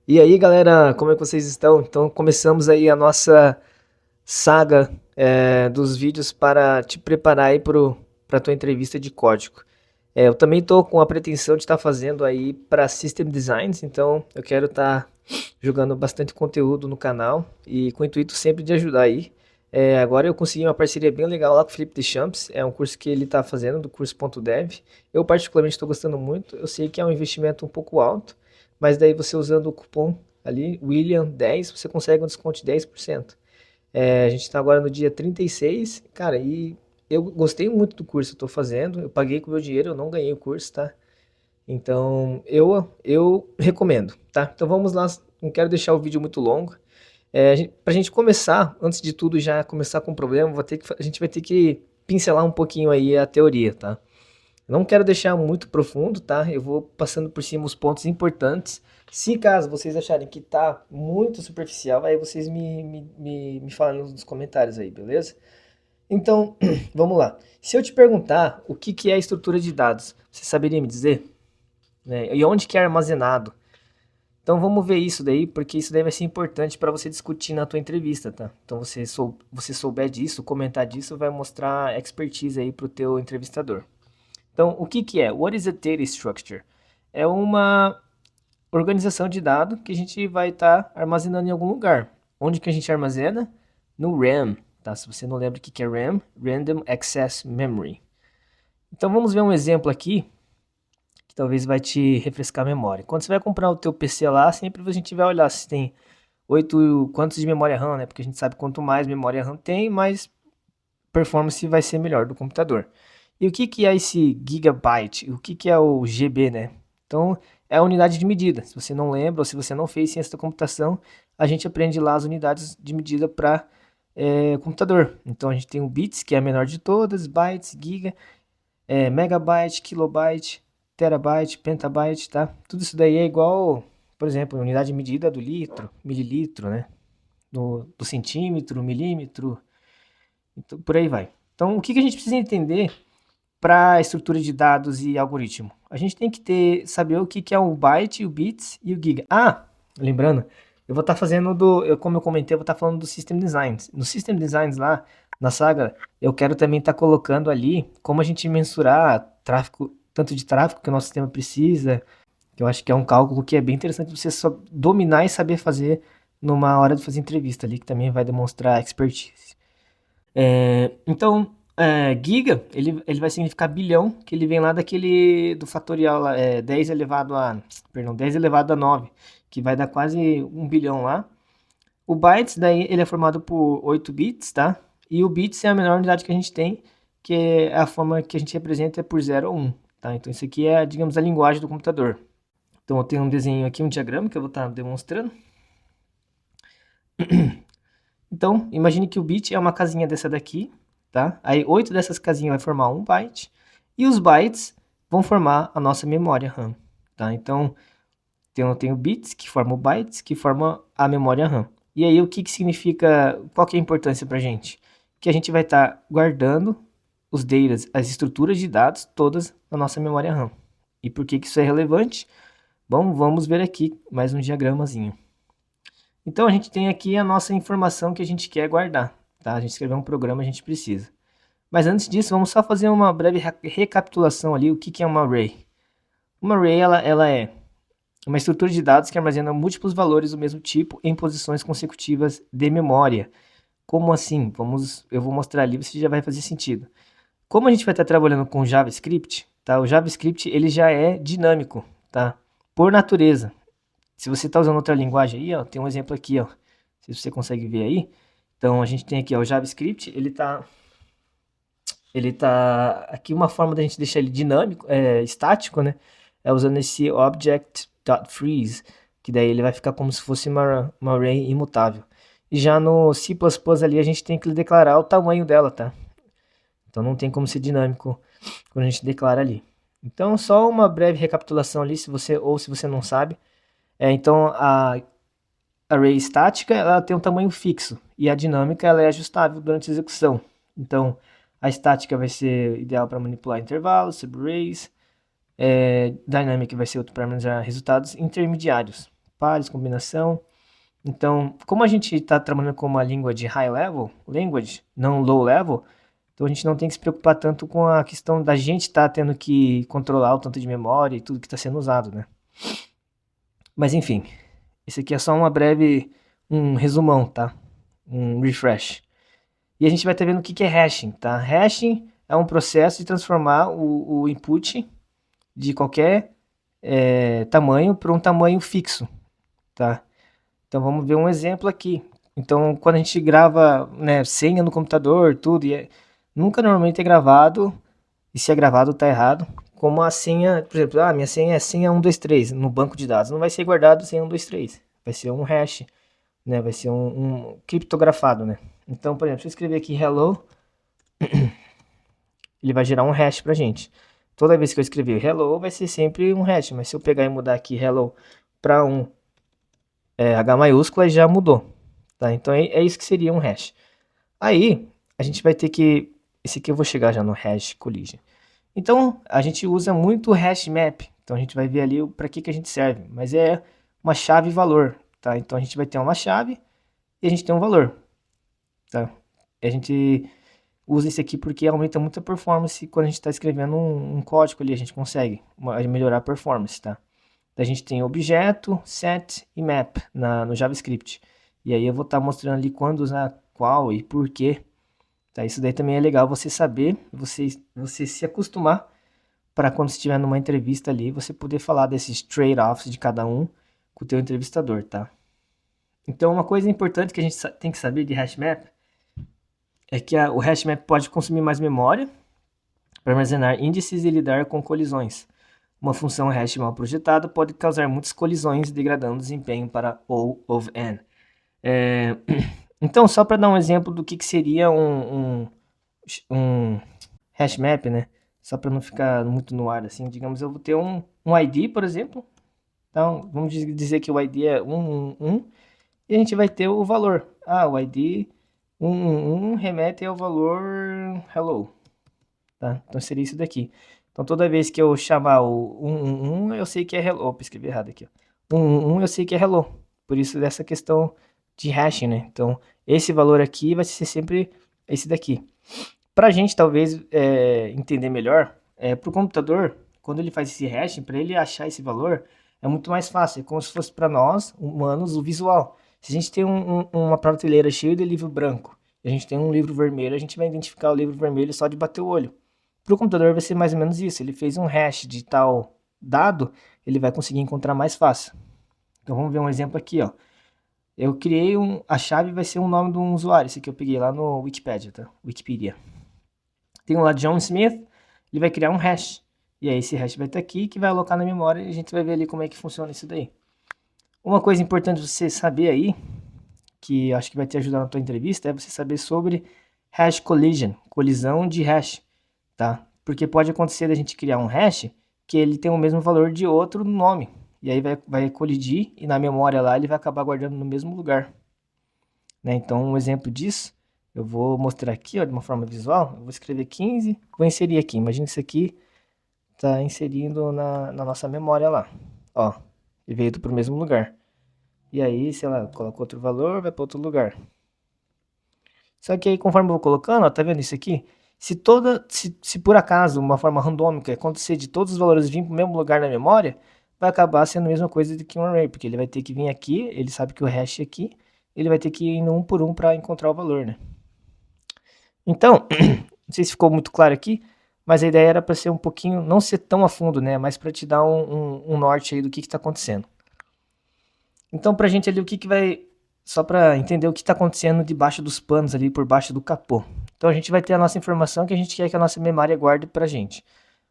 E aí, galera, como é que vocês estão? Então, começamos aí a nossa saga dos vídeos para te preparar aí para a tua entrevista de código. Eu também estou com a pretensão de estar fazendo aí para System Designs, então eu quero estar jogando bastante conteúdo no canal e com o intuito sempre de ajudar aí. Agora eu consegui uma parceria bem legal lá com o Felipe Deschamps, é um curso que ele está fazendo, do curso.dev. Eu particularmente estou gostando muito, eu sei que é um investimento um pouco alto, mas daí você usando o cupom ali, William10, você consegue um desconto de 10%. A gente está agora no dia 36, cara, e eu gostei muito do curso que eu estou fazendo, eu paguei com o meu dinheiro, eu não ganhei o curso, tá? Então, eu recomendo, tá? Então vamos lá, não quero deixar o vídeo muito longo. Pra gente começar, antes de tudo já começar com o problema, a gente vai ter que pincelar um pouquinho aí a teoria, tá? Eu não quero deixar muito profundo, tá? Eu vou passando por cima os pontos importantes. Se caso vocês acharem que tá muito superficial, aí vocês me falam nos comentários aí, beleza? Então, vamos lá. Se eu te perguntar o que que é estrutura de dados, você saberia me dizer? Né? E onde que é armazenado? Então vamos ver isso daí, porque isso daí vai ser importante para você discutir na tua entrevista, tá? Então você souber disso, comentar disso, vai mostrar expertise aí pro teu entrevistador. Então, o que que é? What is a data structure? É uma organização de dados que a gente vai estar armazenando em algum lugar. Onde que a gente armazena? No RAM, tá? Se você não lembra o que que é RAM, Random Access Memory. Então vamos ver um exemplo aqui que talvez vai te refrescar a memória. Quando você vai comprar o teu PC lá, sempre a gente vai olhar se tem 8 quantos de memória RAM, né? Porque a gente sabe quanto mais memória RAM tem, mais performance vai ser melhor do computador. E o que que é esse gigabyte? O que que é o GB, né? Então, é a unidade de medida. Se você não lembra ou se você não fez ciência da computação, a gente aprende lá as unidades de medida para computador. Então, a gente tem o bits, que é a menor de todas, bytes, giga, megabyte, kilobyte, terabyte, pentabyte, tá? Tudo isso daí é igual, por exemplo, a unidade de medida do litro, mililitro, né? Do centímetro, milímetro, então, por aí vai. Então, o que que a gente precisa entender para estrutura de dados e algoritmo? A gente tem que saber o que que é o byte, o bits e o giga. Ah, lembrando, eu vou estar fazendo como eu comentei, eu vou estar falando do System Designs. No System Designs lá, na saga, eu quero também estar colocando ali como a gente mensurar tráfego, tanto de tráfego que o nosso sistema precisa, que eu acho que é um cálculo que é bem interessante você só dominar e saber fazer numa hora de fazer entrevista ali, que também vai demonstrar expertise. Então, giga, ele vai significar bilhão, que ele vem lá do fatorial lá, 10 elevado a, perdão, 10 elevado a 9, que vai dar quase 1 bilhão lá. O bytes, daí ele é formado por 8 bits, tá? E o bits é a menor unidade que a gente tem, que é a forma que a gente representa é por 0 ou 1, tá? Então isso aqui é, digamos, a linguagem do computador. Então eu tenho um desenho aqui, um diagrama que eu vou estar demonstrando. Então, imagine que o bit é uma casinha dessa daqui, tá? Aí 8 dessas casinhas vai formar um byte e os bytes vão formar a nossa memória RAM, tá? Então, eu tenho bits que formam bytes que formam a memória RAM. E aí o que que significa, qual que é a importância pra gente? Que a gente vai estar guardando os datas, as estruturas de dados todas na nossa memória RAM. E por que que isso é relevante? Bom, vamos ver aqui mais um diagramazinho. Então a gente tem aqui a nossa informação que a gente quer guardar, tá? A gente escreveu um programa, a gente precisa. Mas antes disso, vamos só fazer uma breve recapitulação ali, o que que é uma array. Uma array, ela é uma estrutura de dados que armazena múltiplos valores do mesmo tipo em posições consecutivas de memória. Como assim? Eu vou mostrar ali, você já vai fazer sentido. Como a gente vai estar trabalhando com JavaScript, tá? O JavaScript ele já é dinâmico, tá? Por natureza. Se você está usando outra linguagem aí, ó, tem um exemplo aqui, ó. Se você consegue ver aí. Então a gente tem aqui ó, o JavaScript, ele tá aqui uma forma da gente deixar ele dinâmico, estático, né? É usando esse object.freeze, que daí ele vai ficar como se fosse uma array imutável. E já no C++ ali a gente tem que declarar o tamanho dela, tá? Então não tem como ser dinâmico quando a gente declara ali. Então só uma breve recapitulação ali, se você não sabe. Então a array estática ela tem um tamanho fixo e a dinâmica ela é ajustável durante a execução. Então a estática vai ser ideal para manipular intervalos, subarrays. Dynamic vai ser outro para analisar resultados intermediários. pares, combinação. Então, como a gente está trabalhando com uma língua de high level language, não low level, então a gente não tem que se preocupar tanto com a questão da gente estar tendo que controlar o tanto de memória e tudo que está sendo usado, né? Mas enfim, esse aqui é só um resumão, tá? Um refresh. E a gente vai estar vendo o que é hashing, tá? Hashing é um processo de transformar o input de qualquer tamanho para um tamanho fixo, tá? Então vamos ver um exemplo aqui. Então quando a gente grava, né, senha no computador, tudo, nunca normalmente é gravado, e se é gravado tá errado, como a senha, por exemplo, minha senha é senha 123 no banco de dados, não vai ser guardado senha 123, vai ser um hash, né, vai ser um criptografado, né. Então, por exemplo, se eu escrever aqui hello, ele vai gerar um hash pra gente. Toda vez que eu escrever hello, vai ser sempre um hash, mas se eu pegar e mudar aqui hello para H maiúscula, já mudou, tá? Então é isso que seria um hash. Aí, a gente vai ter que... Esse aqui eu vou chegar já no hash collision. Então, a gente usa muito o hash map. Então, a gente vai ver ali para que a gente serve. Mas é uma chave valor, tá? Então, a gente vai ter uma chave e a gente tem um valor, tá? E a gente usa esse aqui porque aumenta muito a performance quando a gente está escrevendo um código ali. A gente consegue melhorar a performance, tá? A gente tem objeto, set e map no JavaScript. E aí eu vou estar mostrando ali quando usar qual e por quê. Tá? Isso daí também é legal você saber, você se acostumar para quando você estiver numa entrevista ali, você poder falar desses trade-offs de cada um com o teu entrevistador, tá? Então uma coisa importante que a gente tem que saber de HashMap é que o HashMap pode consumir mais memória para armazenar índices e lidar com colisões. Uma função hash mal projetada pode causar muitas colisões, degradando o desempenho para O of n. Então, só para dar um exemplo do que seria um hash map, né? Só para não ficar muito no ar, assim, digamos, eu vou ter um ID, por exemplo. Então, vamos dizer que o ID é 111 e a gente vai ter o valor. O ID 111 remete ao valor hello, tá? Então seria isso daqui. Então toda vez que eu chamar o 111, eu sei que é hello. Opa, escrevi errado aqui, ó. 111 eu sei que é hello. Por isso dessa questão de hashing, né? Então esse valor aqui vai ser sempre esse daqui. Pra gente talvez entender melhor, pro computador, quando ele faz esse hashing, para ele achar esse valor, é muito mais fácil. É como se fosse para nós, humanos, o visual. Se a gente tem uma prateleira cheia de livro branco, e a gente tem um livro vermelho, a gente vai identificar o livro vermelho só de bater o olho. Para o computador vai ser mais ou menos isso. Ele fez um hash de tal dado, ele vai conseguir encontrar mais fácil. Então vamos ver um exemplo aqui, ó. Eu criei a chave vai ser o nome de um usuário, esse aqui eu peguei lá no Wikipedia, tá? Wikipedia. Tem um lá John Smith, ele vai criar um hash. E aí esse hash vai estar aqui, que vai alocar na memória e a gente vai ver ali como é que funciona isso daí. Uma coisa importante você saber aí, que acho que vai te ajudar na tua entrevista, é você saber sobre hash collision, colisão de hash, tá? Porque pode acontecer da gente criar um hash que ele tem o mesmo valor de outro nome. E aí vai colidir e na memória lá ele vai acabar guardando no mesmo lugar, né? Então um exemplo disso, eu vou mostrar aqui, ó, de uma forma visual. Eu vou escrever 15, vou inserir aqui. Imagina isso aqui tá inserindo na nossa memória lá, ó, e veio para o mesmo lugar. E aí, sei lá, coloca outro valor, vai para outro lugar. Só que aí, conforme eu vou colocando, ó, tá vendo isso aqui? Se por acaso, uma forma randômica, acontecer de todos os valores virem para o mesmo lugar na memória, vai acabar sendo a mesma coisa do que um array, porque ele vai ter que vir aqui, ele sabe que o hash é aqui, ele vai ter que ir indo um por um para encontrar o valor, né? Então, não sei se ficou muito claro aqui, mas a ideia era para ser um pouquinho, não ser tão a fundo, né? Mas para te dar um norte aí do que está acontecendo. Então, pra gente ali, o que vai... Só para entender o que está acontecendo debaixo dos panos ali, por baixo do capô. Então, a gente vai ter a nossa informação que a gente quer que a nossa memória guarde pra gente.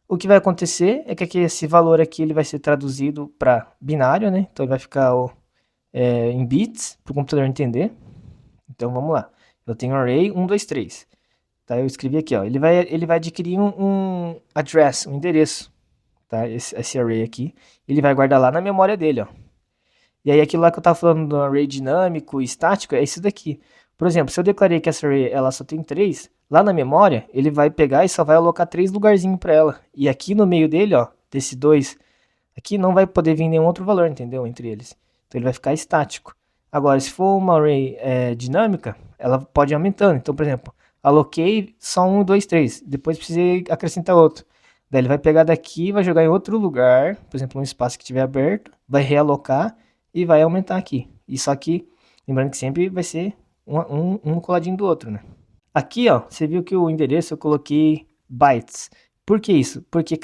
O que vai acontecer é que aqui, esse valor aqui ele vai ser traduzido para binário, né? Então, ele vai ficar em bits, para o computador entender. Então, vamos lá. Eu tenho array 1, 2, 3. Tá? Eu escrevi aqui, ó. Ele vai adquirir um address, um endereço. Tá? Esse array aqui. Ele vai guardar lá na memória dele, ó. E aí aquilo lá que eu estava falando do array dinâmico e estático é isso daqui. Por exemplo, se eu declarei que essa array ela só tem 3, lá na memória ele vai pegar e só vai alocar 3 lugarzinhos para ela. E aqui no meio dele, ó, desse 2, aqui não vai poder vir nenhum outro valor, entendeu? Entre eles. Então ele vai ficar estático. Agora, se for uma array dinâmica, ela pode ir aumentando. Então, por exemplo, aloquei só 1, 2, 3. Depois precisei acrescentar outro. Daí ele vai pegar daqui, vai jogar em outro lugar, por exemplo, um espaço que tiver aberto, vai realocar e vai aumentar aqui. E só que, lembrando que sempre vai ser um coladinho do outro, né? Aqui, ó, você viu que o endereço eu coloquei bytes. Por que isso? Porque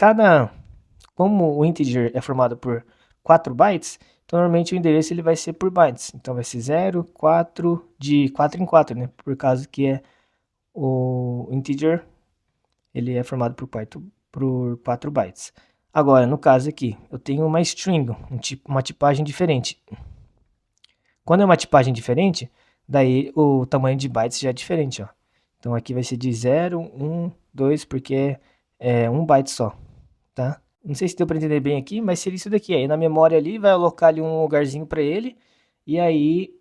como o integer é formado por 4 bytes, então normalmente o endereço ele vai ser por bytes. Então vai ser 0, 4, de 4 em 4, né? Por causa que o integer ele é formado por 4 bytes. Agora, no caso aqui, eu tenho uma string, uma tipagem diferente. Quando é uma tipagem diferente, daí o tamanho de bytes já é diferente, ó. Então aqui vai ser de 0, 1, 2, porque é 1 byte só, tá? Não sei se deu para entender bem aqui, mas seria isso daqui. Aí na memória ali, vai alocar ali um lugarzinho para ele, e aí...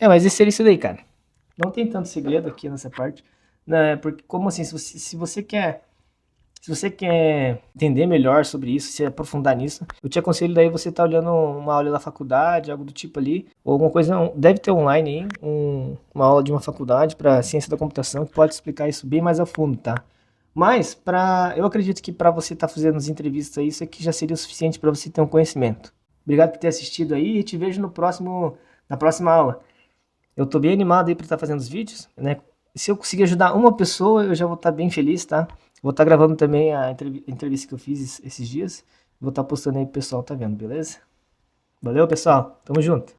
mas esse seria isso daí, cara. Não tem tanto segredo aqui nessa parte, né? Porque como assim, se você quer entender melhor sobre isso, se aprofundar nisso, eu te aconselho daí você tá olhando uma aula da faculdade, algo do tipo ali, ou alguma coisa, deve ter online aí, uma aula de uma faculdade para ciência da computação que pode explicar isso bem mais a fundo, tá? Mas eu acredito que para você estar fazendo as entrevistas aí, isso aqui já seria o suficiente para você ter um conhecimento. Obrigado por ter assistido aí e te vejo na próxima aula. Eu tô bem animado aí para estar fazendo os vídeos, né? Se eu conseguir ajudar uma pessoa, eu já vou estar bem feliz, tá? Vou estar gravando também a entrevista que eu fiz esses dias. Vou estar postando aí pro pessoal tá vendo, beleza? Valeu, pessoal. Tamo junto.